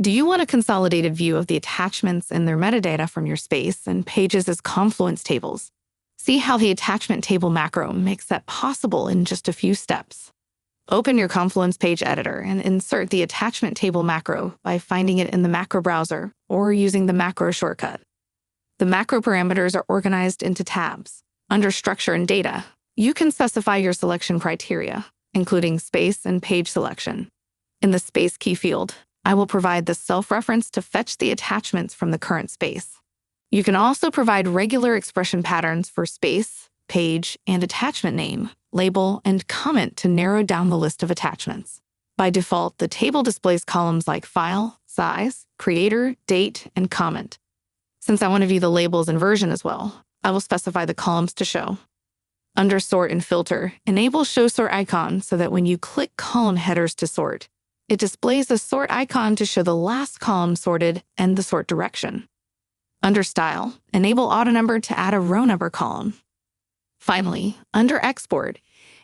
Do you want a consolidated view of the attachments and their metadata from your space and pages as Confluence tables? See how the attachment table macro makes that possible in just a few steps. Open your Confluence page editor and insert the attachment table macro by finding it in the macro browser or using the macro shortcut. The macro parameters are organized into tabs. Under Structure and Data, you can specify your selection criteria, including space and page selection. In the Space key field, I will provide the self-reference to fetch the attachments from the current space. You can also provide regular expression patterns for space, page, and attachment name, label, and comment to narrow down the list of attachments. By default, the table displays columns like file, size, creator, date, and comment. Since I want to view the labels and version as well, I will specify the columns to show. Under Sort and Filter, enable Show Sort icon so that when you click column headers to sort, it displays the sort icon to show the last column sorted and the sort direction. Under Style, enable AutoNumber to add a row number column. Finally, under Export,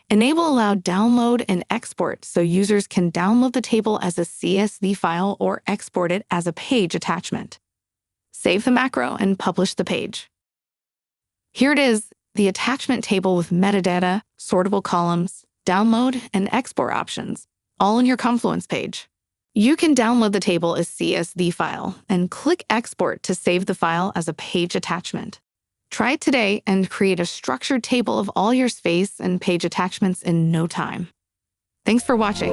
enable Allow Download and Export so users can download the table as a CSV file or export it as a page attachment. Save the macro and publish the page. Here it is, the attachment table with metadata, sortable columns, download, and export options, all in your Confluence page. You can download the table as CSV file and click Export to save the file as a page attachment. Try it today and create a structured table of all your space and page attachments in no time. Thanks for watching.